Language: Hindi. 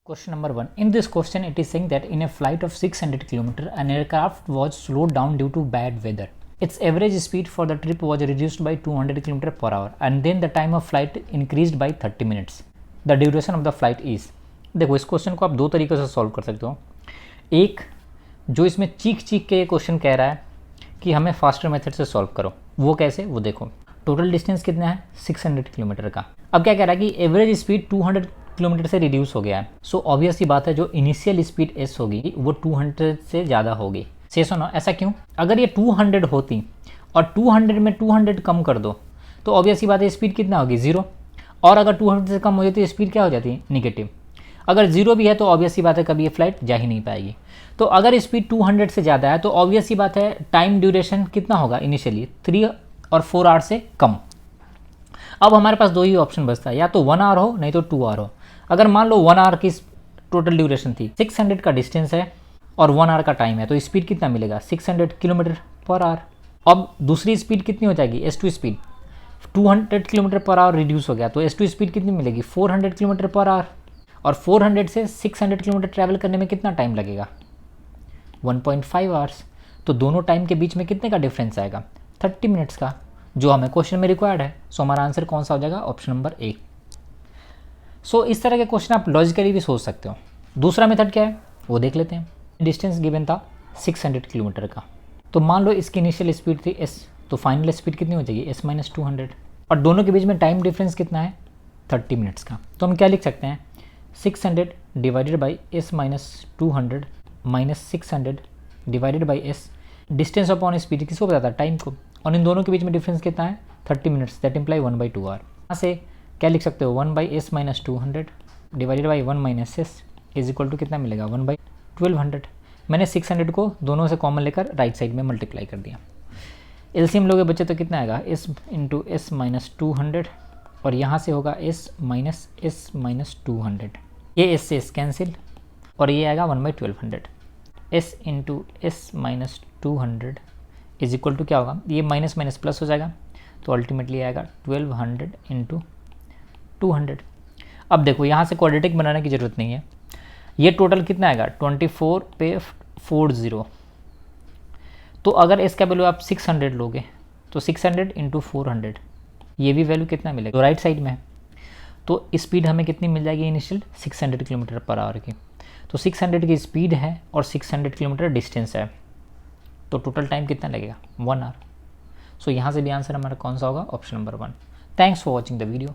Question number 1. In this question, it is saying that in a flight of 600 km, an aircraft was slowed down due to bad weather. Its average speed for the trip was reduced by 200 km per hour and then the time of flight increased by 30 minutes. The duration of the flight is. देखो इस क्वेश्चन को आप दो तरीके से सॉल्व कर सकते हो. एक जो इसमें चीख के ये क्वेश्चन कह रहा है कि हमें फास्टर मेथड से सॉल्व करो, वो कैसे, वो देखो. टोटल डिस्टेंस कितना है 600 किलोमीटर का. अब क्या कह रहा है कि एवरेज स्पीड 200 किलोमीटर से रिड्यूस हो गया है. सो ऑब्वियस सी बात है जो इनिशियल स्पीड एस होगी वो 200 से ज़्यादा होगी. से सुनो ऐसा क्यों? अगर ये 200 होती और 200 में 200 कम कर दो तो ऑब्वियस सी बात है स्पीड कितना होगी 0. और अगर 200 से कम हो जाती है स्पीड क्या हो जाती है निगेटिव. अगर 0 भी है तो ऑब्वियस सी बात है कभी ये फ्लाइट जा ही नहीं पाएगी. तो अगर स्पीड 200 से ज़्यादा है तो ऑब्वियस सी बात है टाइम ड्यूरेशन कितना होगा इनिशियली 3 और 4 आवर से कम. अब हमारे पास दो ही ऑप्शन बचता है, या तो 1 आवर हो नहीं तो 2 आवर हो. अगर मान लो 1 आवर की टोटल ड्यूरेशन थी, 600 का डिस्टेंस है और 1 आवर का टाइम है, तो स्पीड कितना मिलेगा 600 किलोमीटर पर आवर. अब दूसरी स्पीड कितनी हो जाएगी S2 speed 200 kilometre per hour reduce हो गया तो S2 स्पीड कितनी मिलेगी 400 किलोमीटर पर आवर. और 400 से 600 किलोमीटर ट्रैवल करने में कितना टाइम लगेगा 1.5 आवर्स. तो दोनों टाइम के बीच में कितने का डिफरेंस आएगा 30 मिनट्स का, जो हमें क्वेश्चन में रिक्वायर्ड है. सो हमारा आंसर कौन सा हो जाएगा ऑप्शन नंबर ए. सो इस तरह के क्वेश्चन आप लॉजिकली भी सोच सकते हो. दूसरा मेथड क्या है वो देख लेते हैं. डिस्टेंस गिवन था 600 किलोमीटर का, तो मान लो इसकी इनिशियल स्पीड थी s, तो फाइनल स्पीड कितनी हो जाएगी s - 200 और दोनों के बीच में टाइम डिफरेंस कितना है 30 मिनट्स का. तो हम क्या लिख सकते हैं 600 divided by s - 200 minus 600 divided by s. Distance upon speed किसको बताता है टाइम को, और इन दोनों के बीच में डिफरेंस कितना है 30 मिनट्स. That imply 1/2 our. यहाँ से क्या लिख सकते हो 1/s - 200 divided by 1 - s is equal to कितना मिलेगा 1/1200. मैंने 600 को दोनों से कॉमन लेकर राइट साइड में मल्टीप्लाई कर दिया. एलसीएम लोगे बच्चे तो कितना आएगा s × s - 200 और यहाँ से होगा s - s - 200. ये s से s कैंसिल और ये आएगा 1/1200. s × s - 200 is equal to क्या होगा, ये माइनस माइनस प्लस हो जाएगा तो अल्टीमेटली आएगा 1200 × 200. अब देखो यहाँ से क्वाड्रेटिक बनाने की ज़रूरत नहीं है. ये टोटल कितना आएगा 24 पे 40. तो अगर इसका वैल्यू आप 600 लोगे तो 600 × 400 ये भी वैल्यू कितना मिलेगा तो राइट साइड में है. तो स्पीड हमें कितनी मिल जाएगी इनिशियल 600 किलोमीटर पर आवर की. तो 600 की स्पीड है और 600 किलोमीटर डिस्टेंस है, तो टोटल टाइम कितना लगेगा 1 आवर. सो यहाँ से भी आंसर हमारा कौन सा होगा option number 1. Thanks for watching the video.